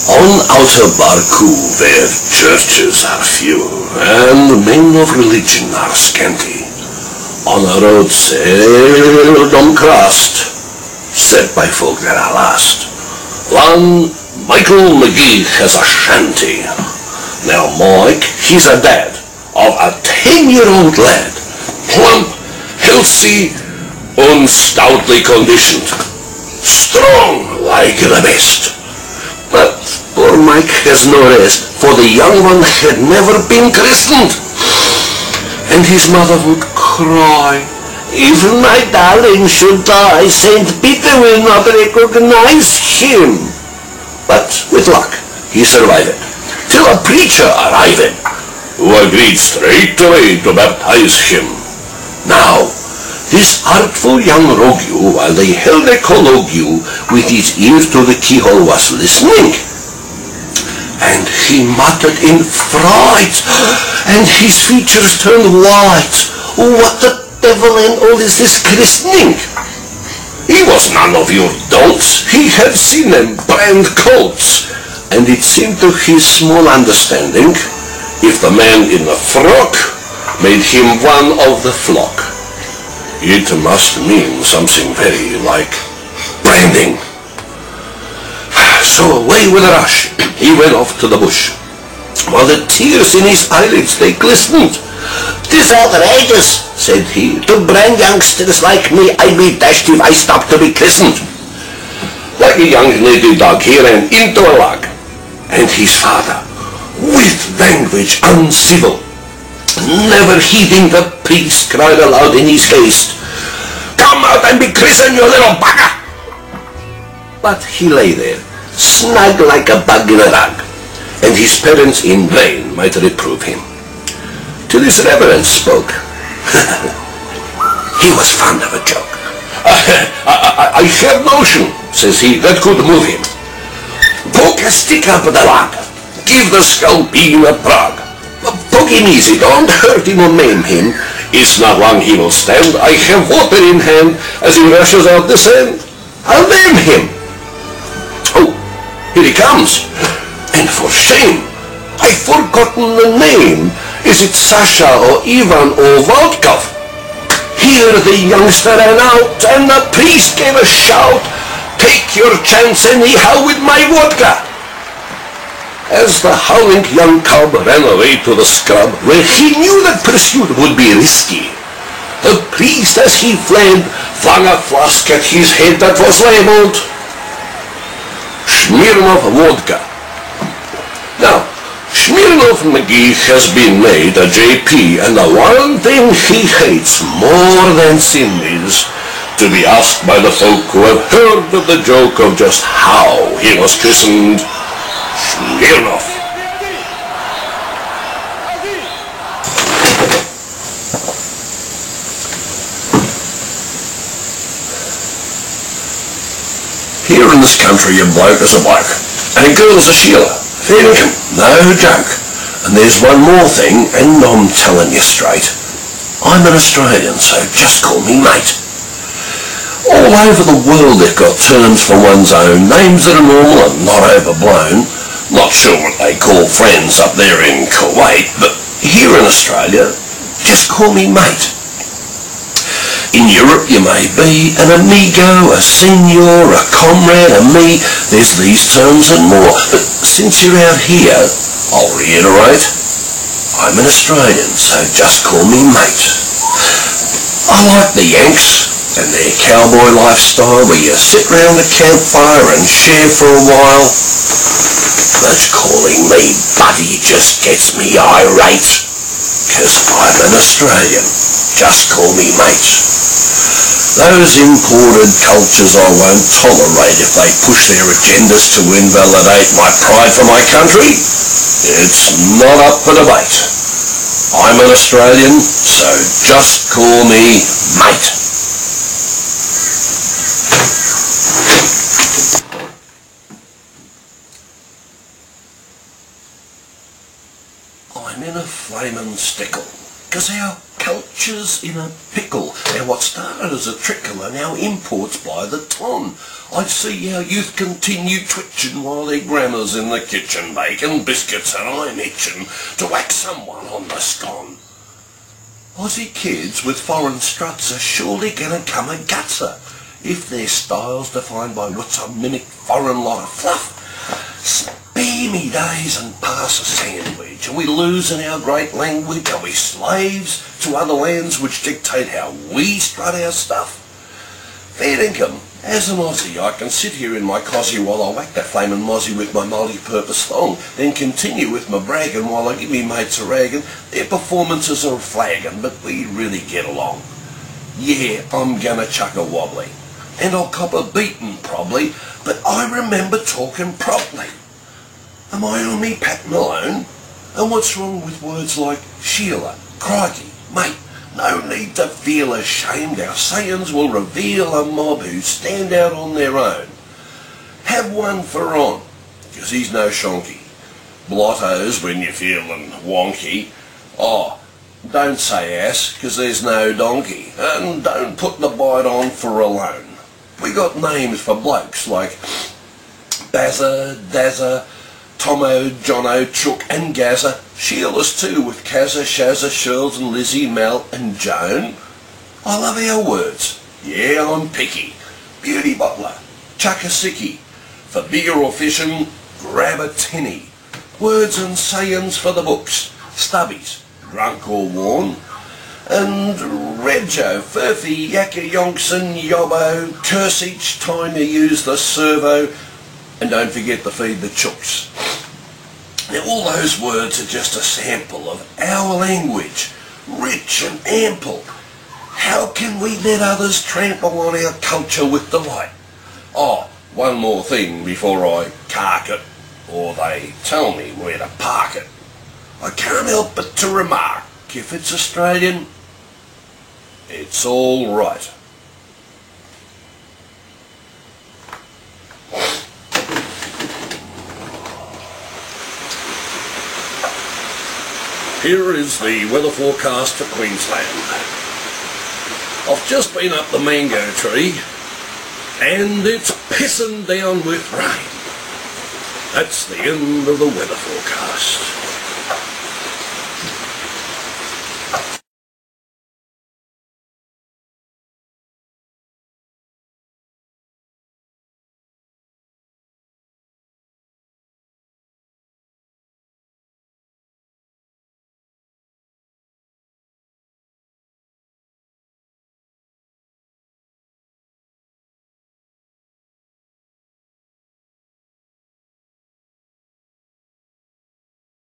On outer Baku, where churches are few and men of religion are scanty, on a road seldom crossed, set by folk that are lost, one Michael McGee has a shanty. Now Mike, he's a dad of a 10-year-old lad, plump, healthy, and stoutly conditioned, strong like the best. But poor Mike has no rest, for the young one had never been christened. And his mother would cry, "If my darling should die, Saint Peter will not recognize him." But with luck, he survived, till a preacher arrived, who agreed straight away to baptize him. Now, this artful young rogue, while they held a collogue, with his ear to the keyhole was listening. And he muttered in fright, and his features turned white. "What the devil and all is this christening?" He was none of your dolts. He had seen them brand colts, and it seemed to his small understanding, if the man in the frock made him one of the flock, it must mean something very like branding. So away with a rush, he went off to the bush, while the tears in his eyelids they glistened. "'Tis outrageous," said he, "to brand youngsters like me. I'd be dashed if I stopped to be christened." Like a young native dog, he ran into a log, and his father, with language uncivil, never heeding the priest, cried aloud in his haste, "Come out and be christened, you little bugger!" But he lay there, snug like a bug in a rug, and his parents in vain might reprove him, till his reverence spoke. He was fond of a joke. I have notion," says he, "that could move him. Poke a stick up the log, give the skull beam a prod. Poke him easy, don't hurt him or maim him. It's not long he will stand. I have water in hand as he rushes out the sand. I'll name him. Oh, here he comes. And for shame, I've forgotten the name. Is it Sasha or Ivan or Volkov?" Here the youngster ran out, and the priest gave a shout, "Take your chance anyhow with my vodka." As the howling young cub ran away to the scrub, where he knew that pursuit would be risky, the priest, as he fled, flung a flask at his head that was labeled Smirnov Vodka. Now, Smirnov McGee has been made a JP, and the one thing he hates more than sin is to be asked by the folk who have heard of the joke of just how he was christened Smirnov. Here in this country, a bloke is a bloke, and a girl is a Sheila. Fair income, no joke. And there's one more thing, and I'm telling you straight. I'm an Australian, so just call me mate. All over the world they've got terms for one's own, names that are normal and not overblown. Not sure what they call friends up there in Kuwait, but here in Australia, just call me mate. In Europe you may be an amigo, a senior, a comrade, a me. There's these terms and more. But since you're out here, I'll reiterate, I'm an Australian, so just call me mate. I like the Yanks and their cowboy lifestyle, where you sit round the campfire and share for a while. But calling me buddy just gets me irate, 'cause I'm an Australian. Just call me mate. Those imported cultures I won't tolerate if they push their agendas to invalidate my pride for my country. It's not up for debate. I'm an Australian, so just call me mate. I'm in a flamin' stickle, 'cause our culture's in a pickle. Now what started as a trickle are now imports by the ton. I see our youth continue twitching while their grandma's in the kitchen baking biscuits and I'm itching to whack someone on the scone. Aussie kids with foreign struts are surely gonna come a gutser if their style's defined by what's a mimic foreign lot of fluff. Spare me days and pass a sandwich. Are we losing our great language? Are we slaves to other lands which dictate how we strut our stuff? Fair income. As an Aussie, I can sit here in my cosy while I whack that flaming mozzie with my multi-purpose thong, then continue with my bragging while I give me mates a ragging. Their performances are flagging, but we really get along. Yeah, I'm gonna chuck a wobbly, and I'll cop a beating probably, but I remember talking properly. Am I on me Pat Malone? And what's wrong with words like Sheila, crikey, mate? No need to feel ashamed. Our sayings will reveal a mob who stand out on their own. Have one for Ron, 'cause he's no shonky. Blottos when you're feeling wonky. Oh, don't say ass, 'cause there's no donkey. And don't put the bite on for alone. We got names for blokes like Bazza, Dazza, Tomo, Jono, Chook and Gazza. Sheila's too with Kazza, Shazza, Shirls and Lizzie, Mel and Joan. I love our words. Yeah, I'm picky. Beauty bottler, chuck a sickie. For beer or fishing, grab a tinny. Words and sayings for the books. Stubbies, drunk or worn. And Rego, Furphy, Yakka, Yonkson, Yobbo. Curse each time you use the servo. And don't forget to feed the chooks. Now all those words are just a sample of our language, rich and ample. How can we let others trample on our culture with delight? Oh, one more thing before I cark it, or they tell me where to park it. I can't help but to remark, if it's Australian, it's all right. Here is the weather forecast for Queensland. I've just been up the mango tree and it's pissing down with rain. That's the end of the weather forecast.